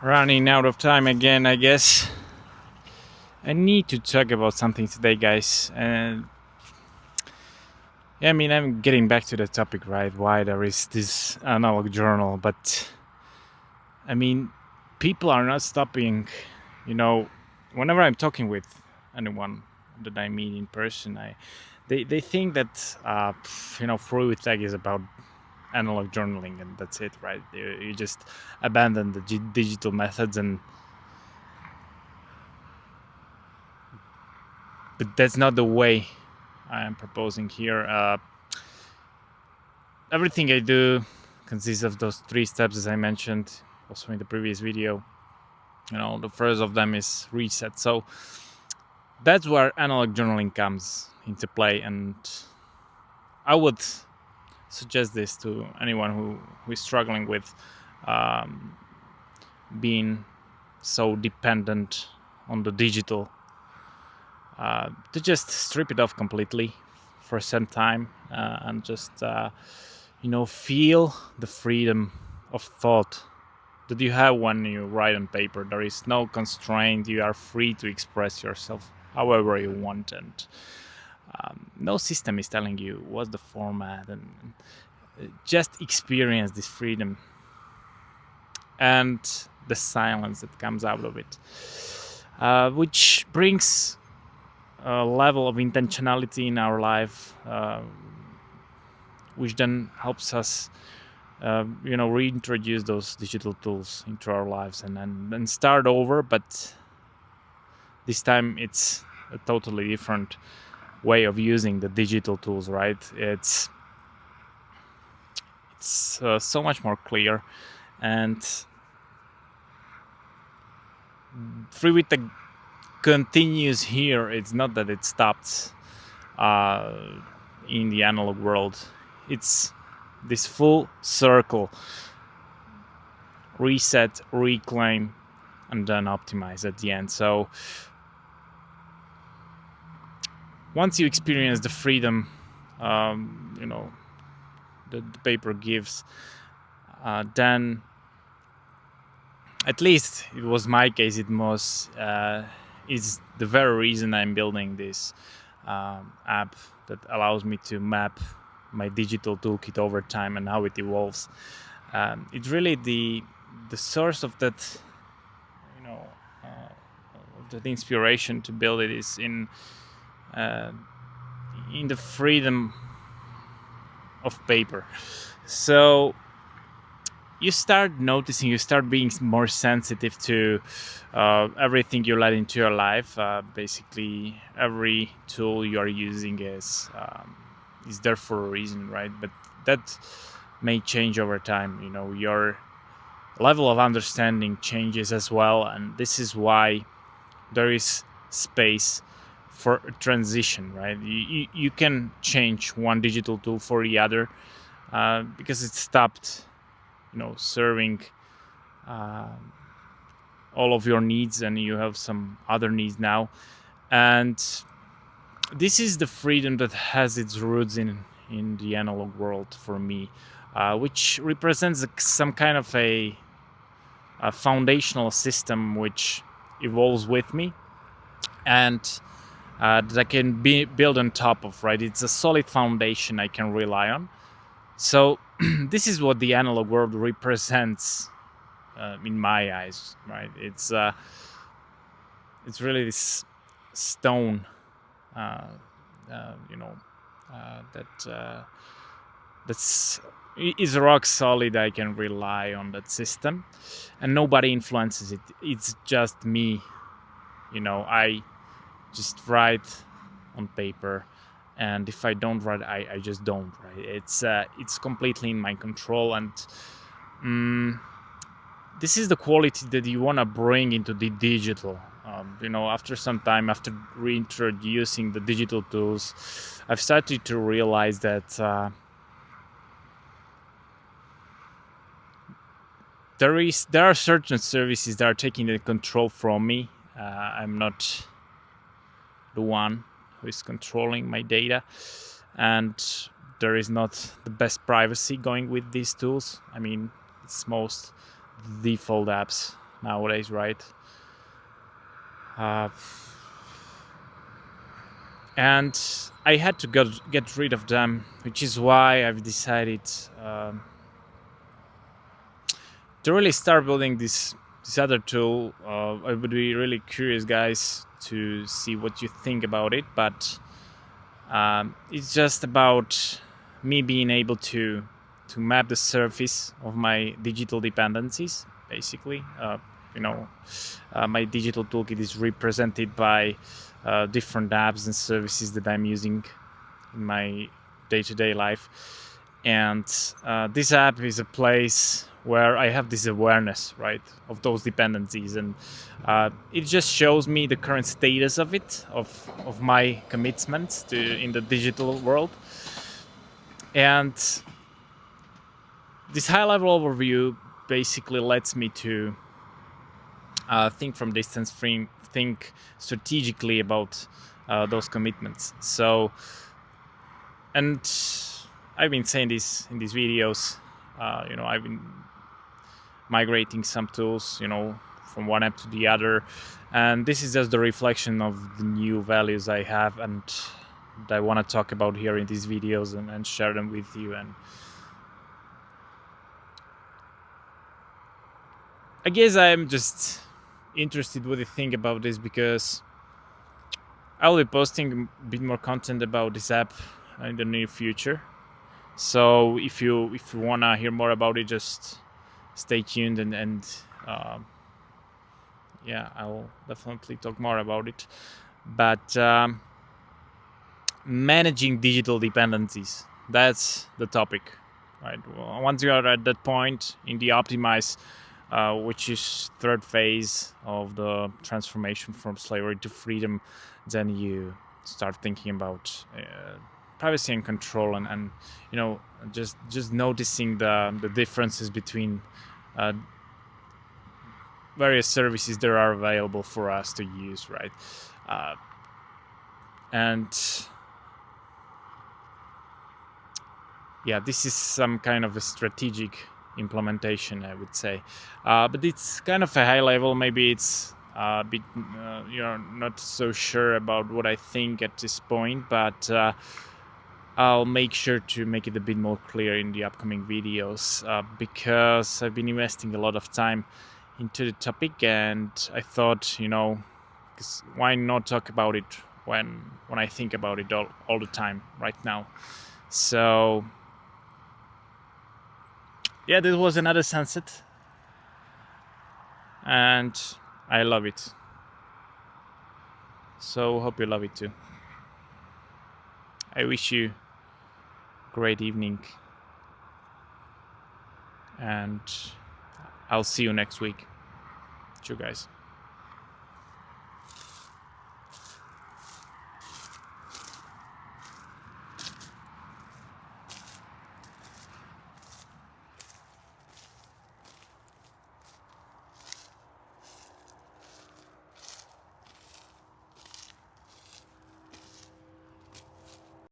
Running out of time again, I guess. I need to talk about something today, guys. And yeah, I mean, I'm getting back to the topic, right? Why there is this analog journal, but I mean, people are not stopping. You know, whenever I'm talking with anyone that I meet in person, they think that freewithtech is about analog journaling and that's it, right? You just abandon the digital methods but that's not the way I am proposing here. Everything I do consists of those 3 steps, as I mentioned also in the previous video. The first of them is reset. So that's where analog journaling comes into play, and I would suggest this to anyone who is struggling with um, being so dependent on the digital, to just strip it off completely for some time, and just feel the freedom of thought that you have when you write on paper. There is no constraint. You are free to express yourself however you want, and no system is telling you what's the format, and just experience this freedom and the silence that comes out of it, which brings a level of intentionality in our life, which then helps us reintroduce those digital tools into our lives and start over. But this time it's a totally different way of using the digital tools, right? It's so much more clear, and freewithtech continues here. It's not that it stopped in the analog world. It's this full circle: reset, reclaim, and then optimize at the end. So once you experience the freedom the paper gives, then, at least it was my case, it was is the very reason I'm building this app that allows me to map my digital toolkit over time and how it evolves. It's really the source of that, of that inspiration to build it is in the freedom of paper. So you start noticing, you start being more sensitive to everything you let into your life. Basically, every tool you are using is there for a reason, right? But that may change over time. Your level of understanding changes as well, and this is why there is space for a transition, right? You can change one digital tool for the other, because it stopped serving all of your needs, and you have some other needs now. And this is the freedom that has its roots in the analog world for me, which represents some kind of a foundational system which evolves with me, and that I can build on top of, right? It's a solid foundation I can rely on. So this is what the analog world represents in my eyes, right? It's really this stone, that's is rock solid. I can rely on that system, and nobody influences it. It's just me. I just write on paper, and if I don't write, I just don't, right? It's completely in my control, and this is the quality that you want to bring into the digital. After some time, after reintroducing the digital tools, I've started to realize that there are certain services that are taking the control from me. I'm not the one who is controlling my data, and there is not the best privacy going with these tools. I mean, it's most default apps nowadays, right? Uh, and I had to get rid of them, which is why I've decided to really start building this other tool. I would be really curious, guys, to see what you think about it. But it's just about me being able to map the surface of my digital dependencies, basically. My digital toolkit is represented by different apps and services that I'm using in my day-to-day life, and this app is a place where I have this awareness, right, of those dependencies, and it just shows me the current status of it, of my commitments to in the digital world. And this high-level overview basically lets me to think from distance, think strategically about those commitments. So, and I've been saying this in these videos. I've been migrating some tools, from one app to the other, and this is just the reflection of the new values I have and that I want to talk about here in these videos and share them with you. And I guess I'm just interested what you think about this, because I'll be posting a bit more content about this app in the near future. So if you wanna hear more about it, just stay tuned and I'll definitely talk more about it. But managing digital dependencies, that's the topic, right? Well, once you are at that point in the optimize, which is third phase of the transformation from slavery to freedom, then you start thinking about privacy and control, and just noticing the differences between various services that are available for us to use, right? And this is some kind of a strategic implementation, I would say, but it's kind of a high level. Maybe it's a bit not so sure about what I think at this point, but I'll make sure to make it a bit more clear in the upcoming videos, because I've been investing a lot of time into the topic, and I thought, because why not talk about it when I think about it all the time right now. So this was another sunset, and I love it. So hope you love it too. I wish you a great evening, and I'll see you next week. Ciao, guys.